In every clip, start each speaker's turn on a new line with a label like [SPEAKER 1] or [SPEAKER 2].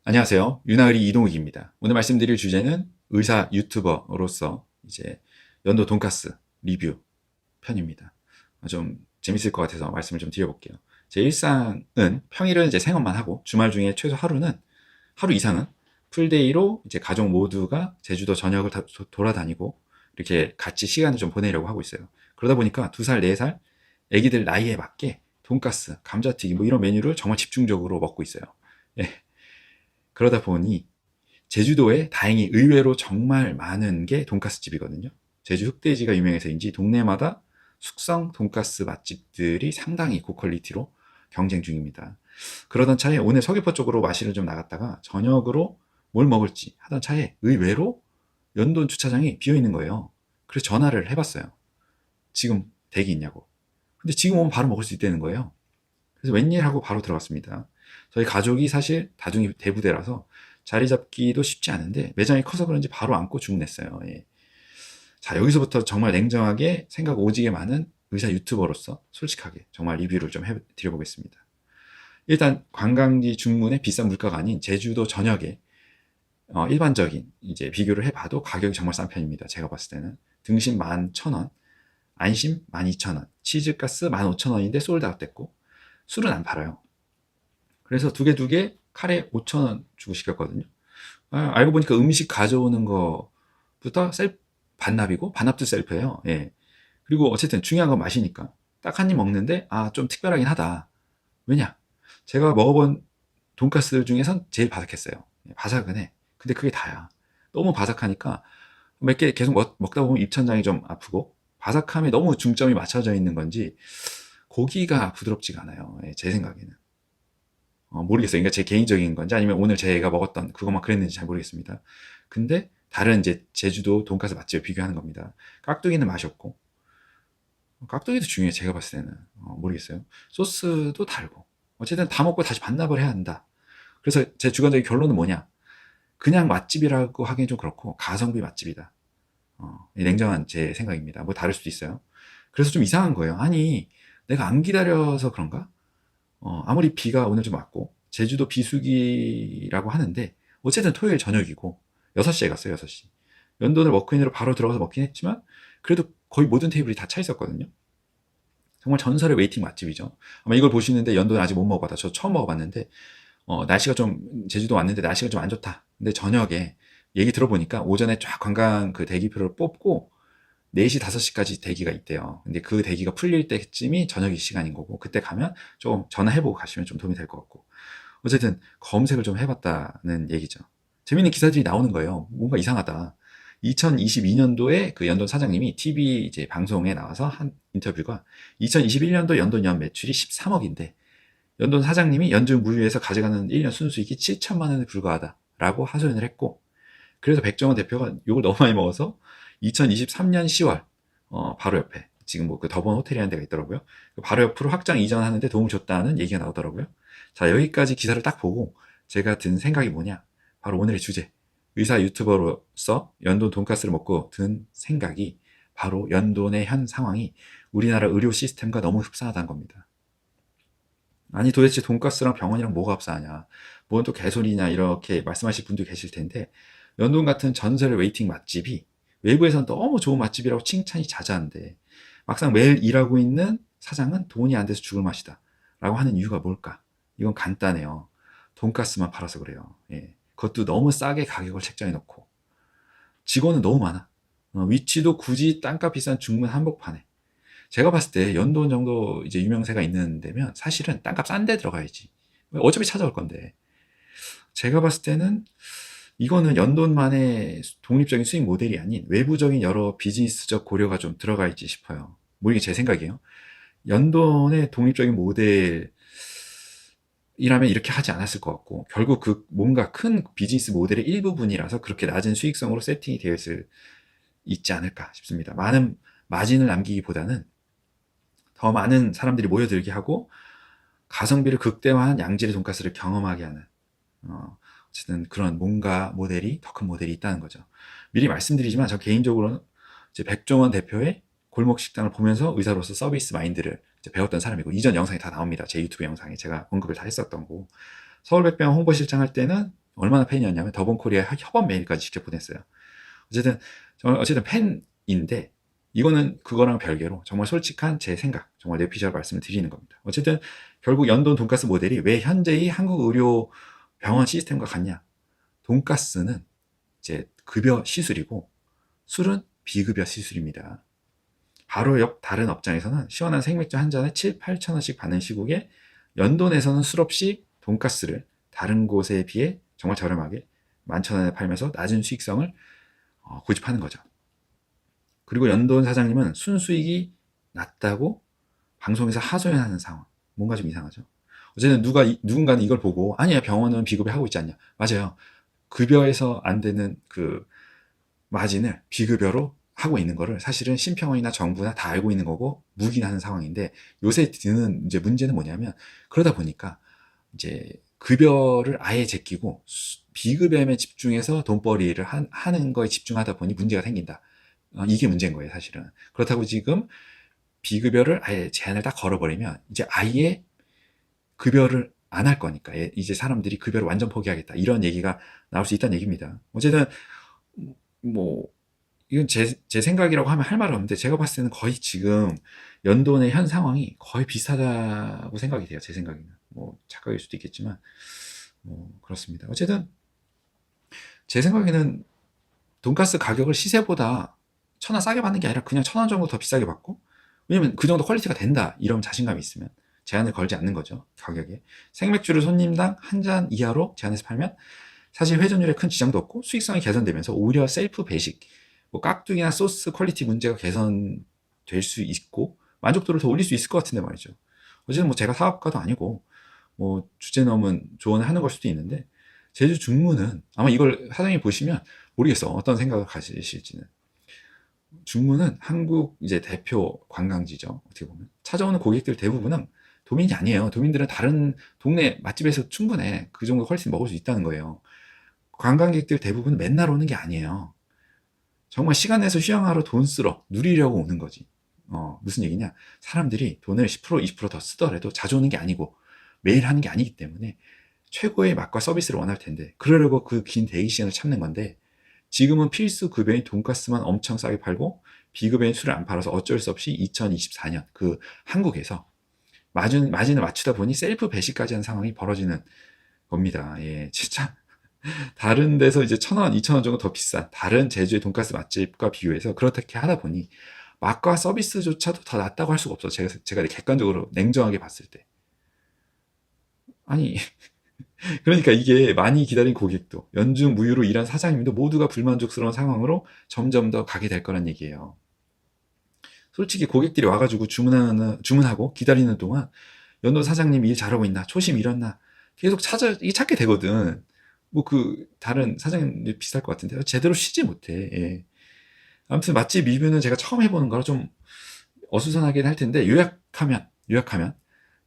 [SPEAKER 1] 안녕하세요. 유나의리 이동욱입니다. 오늘 말씀드릴 주제는 의사 유튜버로서 이제 연도 돈가스 리뷰 편입니다. 좀 재밌을 것 같아서 말씀을 좀 드려볼게요. 제 일상은 평일은 이제 생업만 하고 주말 중에 최소 하루 이상은 풀데이로 이제 가족 모두가 제주도 전역을 돌아다니고 이렇게 같이 시간을 좀 보내려고 하고 있어요. 그러다 보니까 2살, 4살 애기들 나이에 맞게 돈가스, 감자튀김 뭐 이런 메뉴를 정말 집중적으로 먹고 있어요. 예. 그러다 보니 제주도에 다행히 의외로 정말 많은 게 돈가스 집이거든요. 제주 흑돼지가 유명해서인지 동네마다 숙성 돈가스 맛집들이 상당히 고퀄리티로 경쟁 중입니다. 그러던 차에 오늘 서귀포 쪽으로 마시를 좀 나갔다가 저녁으로 뭘 먹을지 하던 차에 의외로 연돈 주차장이 비어 있는 거예요. 그래서 전화를 해봤어요. 지금 대기 있냐고. 근데 지금 오면 바로 먹을 수 있다는 거예요. 그래서 웬일 하고 바로 들어갔습니다. 저희 가족이 사실 다중이 대부대라서 자리 잡기도 쉽지 않은데 매장이 커서 그런지 바로 앉고 주문했어요. 예. 자, 여기서부터 정말 냉정하게 생각 오지게 많은 의사 유튜버로서 솔직하게 정말 리뷰를 좀 해드려보겠습니다. 일단 관광지 중문의 비싼 물가가 아닌 제주도 전역에 일반적인 이제 비교를 해봐도 가격이 정말 싼 편입니다. 제가 봤을 때는 등심 11,000원, 안심 12,000원, 치즈가스 15,000원인데 솔드아웃 됐고 술은 안 팔아요. 그래서 두 개 카레 5,000원 주고 시켰거든요. 알고 보니까 음식 가져오는 거부터 반납이고 반납도 셀프예요. 예. 그리고 어쨌든 중요한 건 맛이니까 딱 한 입 먹는데 좀 특별하긴 하다. 왜냐? 제가 먹어본 돈가스들 중에선 제일 바삭했어요. 예, 바삭은 해. 근데 그게 다야. 너무 바삭하니까 몇 개 계속 먹다 보면 입천장이 좀 아프고 바삭함에 너무 중점이 맞춰져 있는 건지 고기가 부드럽지가 않아요. 예, 제 생각에는. 모르겠어요. 그러니까 제 개인적인 건지 아니면 오늘 제가 먹었던 그것만 그랬는지 잘 모르겠습니다. 근데 다른 이제 제주도 돈가스 맛집을 비교하는 겁니다. 깍두기는 맛이 없고 깍두기도 중요해. 제가 봤을 때는 모르겠어요. 소스도 달고 어쨌든 다 먹고 다시 반납을 해야 한다. 그래서 제 주관적인 결론은 뭐냐? 그냥 맛집이라고 하기엔 좀 그렇고 가성비 맛집이다. 냉정한 제 생각입니다. 뭐 다를 수도 있어요. 그래서 좀 이상한 거예요. 아니 내가 안 기다려서 그런가? 아무리 비가 오늘 좀 왔고 제주도 비수기라고 하는데 어쨌든 토요일 저녁이고 6시에 갔어요. 6시. 연돈을 워크인으로 바로 들어가서 먹긴 했지만 그래도 거의 모든 테이블이 다 차 있었거든요. 정말 전설의 웨이팅 맛집이죠. 아마 이걸 보시는데 연돈 아직 못 먹어봤다. 저 처음 먹어봤는데 날씨가 좀 제주도 왔는데 날씨가 좀 안 좋다. 근데 저녁에 얘기 들어보니까 오전에 쫙 관광 그 대기표를 뽑고 4시, 5시까지 대기가 있대요. 근데 그 대기가 풀릴 때쯤이 저녁이 시간인 거고, 그때 가면 좀 전화해보고 가시면 좀 도움이 될 것 같고. 어쨌든 검색을 좀 해봤다는 얘기죠. 재밌는 기사들이 나오는 거예요. 뭔가 이상하다. 2022년도에 그 연돈 사장님이 TV 이제 방송에 나와서 한 인터뷰가 2021년도 연돈 연 매출이 13억인데, 연돈 사장님이 연중 무휴에서 가져가는 1년 순수익이 7천만 원에 불과하다라고 하소연을 했고, 그래서 백종원 대표가 욕을 너무 많이 먹어서 2023년 10월 바로 옆에 지금 뭐 그 더번 호텔이라는 데가 있더라고요. 바로 옆으로 확장 이전하는데 도움을 줬다는 얘기가 나오더라고요. 자, 여기까지 기사를 딱 보고 제가 든 생각이 뭐냐? 바로 오늘의 주제. 의사 유튜버로서 연돈 돈가스를 먹고 든 생각이 바로 연돈의 현 상황이 우리나라 의료 시스템과 너무 흡사하다는 겁니다. 아니 도대체 돈가스랑 병원이랑 뭐가 흡사하냐? 뭔 또 개소리냐? 이렇게 말씀하실 분도 계실 텐데 연돈 같은 전설의 웨이팅 맛집이 외부에서는 너무 좋은 맛집이라고 칭찬이 자자한데 막상 매일 일하고 있는 사장은 돈이 안 돼서 죽을 맛이다 라고 하는 이유가 뭘까? 이건 간단해요. 돈가스만 팔아서 그래요. 예. 그것도 너무 싸게 가격을 책정해 놓고 직원은 너무 많아. 위치도 굳이 땅값 비싼 중문 한복판에. 제가 봤을 때 연돈 정도 이제 유명세가 있는 데면 사실은 땅값 싼 데 들어가야지. 어차피 찾아올 건데. 제가 봤을 때는 이거는 연돈만의 독립적인 수익 모델이 아닌 외부적인 여러 비즈니스적 고려가 좀 들어가 있지 싶어요. 뭐 이게 제 생각이에요. 연돈의 독립적인 모델이라면 이렇게 하지 않았을 것 같고 결국 그 뭔가 큰 비즈니스 모델의 일부분이라서 그렇게 낮은 수익성으로 세팅이 되어 있지 않을까 싶습니다. 많은 마진을 남기기보다는 더 많은 사람들이 모여들게 하고 가성비를 극대화한 양질의 돈가스를 경험하게 하는 어쨌든 그런 뭔가 모델이 더 큰 모델이 있다는 거죠. 미리 말씀드리지만 저 개인적으로는 이제 백종원 대표의 골목 식당을 보면서 의사로서 서비스 마인드를 이제 배웠던 사람이고 이전 영상이 다 나옵니다. 제 유튜브 영상에 제가 언급을 다 했었던 거고 서울백병 홍보실장 할 때는 얼마나 팬이었냐면 더본코리아 협업 메일까지 직접 보냈어요. 어쨌든 팬인데 이거는 그거랑 별개로 정말 솔직한 제 생각, 정말 내피셜 말씀을 드리는 겁니다. 어쨌든 결국 연돈 돈가스 모델이 왜 현재의 한국 의료 병원 시스템과 같냐? 돈가스는 이제 급여 시술이고 술은 비급여 시술입니다. 바로 옆 다른 업장에서는 시원한 생맥주 한 잔에 7, 8천 원씩 받는 시국에 연돈에서는 술 없이 돈가스를 다른 곳에 비해 정말 저렴하게 11,000원에 팔면서 낮은 수익성을 고집하는 거죠. 그리고 연돈 사장님은 순수익이 낮다고 방송에서 하소연하는 상황. 뭔가 좀 이상하죠. 어쨌든 누군가는 이걸 보고 아니야 병원은 비급여 하고 있지 않냐. 맞아요. 급여에서 안 되는 그 마진을 비급여로 하고 있는 거를 사실은 심평원이나 정부나 다 알고 있는 거고 묵인하는 상황인데 요새 드는 이제 문제는 뭐냐면 그러다 보니까 이제 급여를 아예 제끼고 비급여에 집중해서 돈벌이를 하는 거에 집중하다 보니 문제가 생긴다. 이게 문제인 거예요, 사실은. 그렇다고 지금 비급여를 아예 제한을 딱 걸어버리면 이제 아예 급여를 안 할 거니까 이제 사람들이 급여를 완전 포기하겠다. 이런 얘기가 나올 수 있다는 얘기입니다. 어쨌든 뭐 이건 제 생각이라고 하면 할 말은 없는데 제가 봤을 때는 거의 지금 연돈의 현 상황이 거의 비슷하다고 생각이 돼요. 제 생각에는. 뭐 착각일 수도 있겠지만 뭐 그렇습니다. 어쨌든 제 생각에는 돈가스 가격을 시세보다 1,000원 싸게 받는 게 아니라 그냥 1,000원 정도 더 비싸게 받고 왜냐면 그 정도 퀄리티가 된다 이런 자신감이 있으면 제한을 걸지 않는 거죠. 가격에. 생맥주를 손님당 한 잔 이하로 제한해서 팔면 사실 회전율에 큰 지장도 없고 수익성이 개선되면서 오히려 셀프 배식, 뭐 깍두기나 소스 퀄리티 문제가 개선될 수 있고 만족도를 더 올릴 수 있을 것 같은데 말이죠. 어쨌든 뭐 제가 사업가도 아니고 뭐 주제 넘은 조언을 하는 걸 수도 있는데 제주 중문은 아마 이걸 사장님 보시면 모르겠어 어떤 생각을 가지실지는. 중문은 한국 이제 대표 관광지죠. 어떻게 보면 찾아오는 고객들 대부분은 도민이 아니에요. 도민들은 다른 동네 맛집에서 충분해 그 정도 퀄리티 먹을 수 있다는 거예요. 관광객들 대부분 맨날 오는 게 아니에요. 정말 시간 내서 휴양하러 돈 쓰러 누리려고 오는 거지. 무슨 얘기냐? 사람들이 돈을 10% 20%더 쓰더라도 자주 오는 게 아니고 매일 하는 게 아니기 때문에 최고의 맛과 서비스를 원할 텐데 그러려고 그 긴 대기 시간을 참는 건데 지금은 필수 급여인 돈가스만 엄청 싸게 팔고 비급여인 술을 안 팔아서 어쩔 수 없이 2024년 그 한국에서 마진을 맞추다 보니 셀프 배식까지 한 상황이 벌어지는 겁니다. 예, 진짜 다른 데서 이제 1,000원, 2,000원 정도 더 비싼 다른 제주의 돈가스 맛집과 비교해서 그렇게 하다 보니 맛과 서비스조차도 더 낫다고 할 수가 없어. 제가 객관적으로 냉정하게 봤을 때. 아니, 그러니까 이게 많이 기다린 고객도 연중 무휴로 일한 사장님도 모두가 불만족스러운 상황으로 점점 더 가게 될 거란 얘기예요. 솔직히 고객들이 와가지고 주문하고 기다리는 동안 연도 사장님 일 잘하고 있나, 초심 잃었나 계속 찾게 되거든. 뭐 다른 사장님 비슷할 것 같은데 제대로 쉬지 못해. 예. 아무튼 맛집 리뷰는 제가 처음 해보는 거라 좀 어수선하긴 할 텐데 요약하면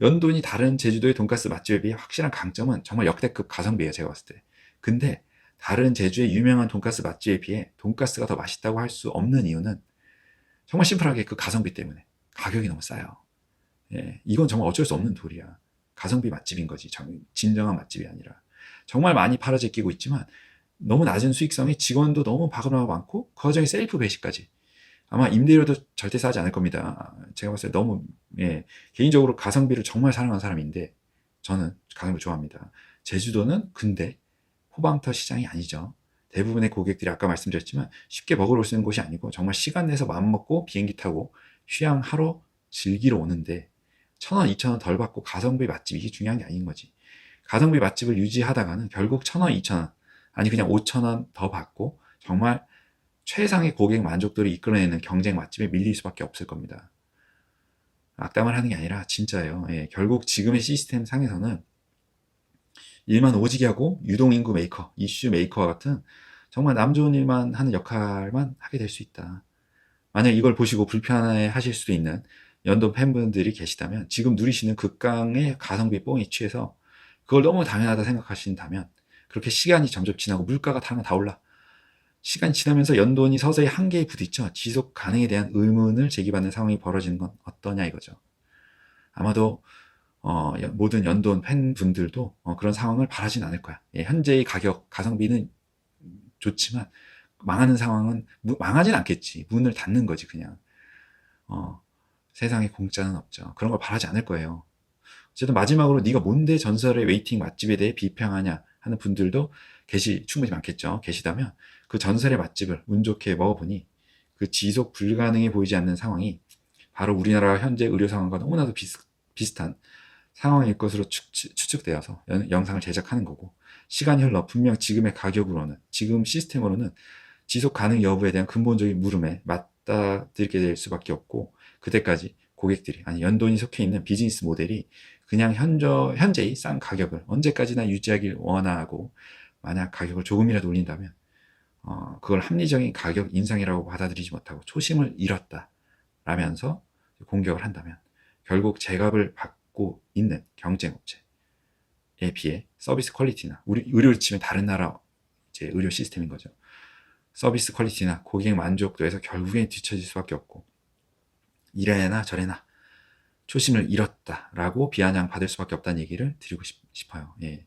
[SPEAKER 1] 연돈이 다른 제주도의 돈가스 맛집에 비해 확실한 강점은 정말 역대급 가성비예요. 제가 봤을 때. 근데 다른 제주의 유명한 돈가스 맛집에 비해 돈가스가 더 맛있다고 할 수 없는 이유는 정말 심플하게 그 가성비 때문에 가격이 너무 싸요. 예, 이건 정말 어쩔 수 없는 도리야. 가성비 맛집인 거지. 진정한 맛집이 아니라. 정말 많이 팔아제끼고 있지만 너무 낮은 수익성에 직원도 너무 바글바글 많고 그 와중에 셀프 배식까지. 아마 임대료도 절대 싸지 않을 겁니다. 제가 봤을 때 너무 개인적으로 가성비를 정말 사랑하는 사람인데 저는 가성비 좋아합니다. 제주도는 근데 호방터 시장이 아니죠. 대부분의 고객들이 아까 말씀드렸지만 쉽게 먹으러 올 수 있는 곳이 아니고 정말 시간 내서 마음 먹고 비행기 타고 휴양하러 즐기러 오는데 1,000원, 2,000원 덜 받고 가성비 맛집 이게 중요한 게 아닌 거지. 가성비 맛집을 유지하다가는 결국 1,000원, 2,000원 아니 그냥 5,000원 더 받고 정말 최상의 고객 만족도를 이끌어내는 경쟁 맛집에 밀릴 수밖에 없을 겁니다. 악담을 하는 게 아니라 진짜예요. 예, 결국 지금의 시스템 상에서는 일만 오지게 하고 유동인구 메이커, 이슈 메이커와 같은 정말 남 좋은 일만 하는 역할만 하게 될 수 있다. 만약 이걸 보시고 불편해 하실 수도 있는 연돈 팬분들이 계시다면 지금 누리시는 극강의 가성비 뽕에 취해서 그걸 너무 당연하다 생각하신다면 그렇게 시간이 점점 지나고 물가가 다 올라 시간이 지나면서 연돈이 서서히 한계에 부딪혀 지속 가능에 대한 의문을 제기받는 상황이 벌어지는 건 어떠냐 이거죠. 아마도 모든 연돈 팬분들도 그런 상황을 바라진 않을 거야. 예, 현재의 가격, 가성비는 좋지만 망하는 상황은 망하진 않겠지. 문을 닫는 거지 그냥. 어, 세상에 공짜는 없죠. 그런 걸 바라지 않을 거예요. 어쨌든 마지막으로 네가 뭔데 전설의 웨이팅 맛집에 대해 비평하냐 하는 분들도 충분히 많겠죠. 계시다면 그 전설의 맛집을 운 좋게 먹어보니 그 지속 불가능해 보이지 않는 상황이 바로 우리나라 현재 의료 상황과 너무나도 비슷한 상황일 것으로 추측되어서 영상을 제작하는 거고, 시간이 흘러 분명 지금의 가격으로는, 지금 시스템으로는 지속 가능 여부에 대한 근본적인 물음에 맞닥뜨리게 될 수밖에 없고, 그때까지 고객들이, 아니 연돈이 속해 있는 비즈니스 모델이 그냥 현재의 싼 가격을 언제까지나 유지하길 원하고, 만약 가격을 조금이라도 올린다면 그걸 합리적인 가격 인상이라고 받아들이지 못하고 초심을 잃었다 라면서 공격을 한다면, 결국 제값을 받고 있는 경쟁업체에 비해 서비스 퀄리티나, 우리 의료를 치면 다른 나라 이제 의료 시스템인 거죠. 서비스 퀄리티나 고객 만족도에서 결국엔 뒤처질 수밖에 없고, 이래나 저래나 초심을 잃었다라고 비아냥 받을 수밖에 없다는 얘기를 드리고 싶어요. 예.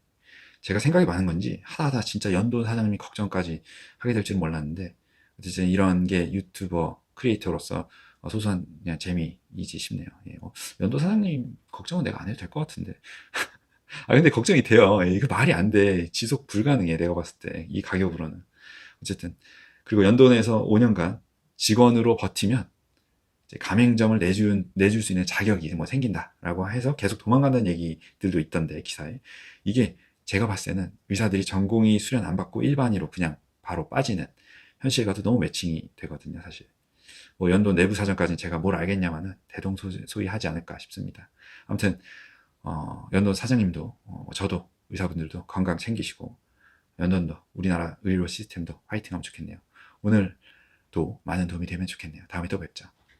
[SPEAKER 1] 제가 생각이 많은 건지 하다 진짜 연돈 사장님이 걱정까지 하게 될 줄은 몰랐는데, 어쨌든 이런 게 유튜버 크리에이터로서 소소한 그냥 재미이지 싶네요. 예. 연돈 사장님 걱정은 내가 안 해도 될 것 같은데. 근데 걱정이 돼요. 예, 이거 말이 안 돼. 지속 불가능해. 내가 봤을 때 이 가격으로는. 어쨌든 그리고 연돈에서 5년간 직원으로 버티면 가맹점을 내줄 수 있는 자격이 뭐 생긴다라고 해서 계속 도망간다는 얘기들도 있던데, 기사에. 이게 제가 봤을 때는 의사들이 전공의 수련 안 받고 일반의로 그냥 바로 빠지는 현실과도 너무 매칭이 되거든요, 사실. 뭐 연돈 내부 사정까지는 제가 뭘 알겠냐마는 대동소이하지 않을까 싶습니다. 아무튼 연돈 사장님도 저도 의사분들도 건강 챙기시고, 연돈도 우리나라 의료 시스템도 화이팅하면 좋겠네요. 오늘도 많은 도움이 되면 좋겠네요. 다음에 또 뵙죠.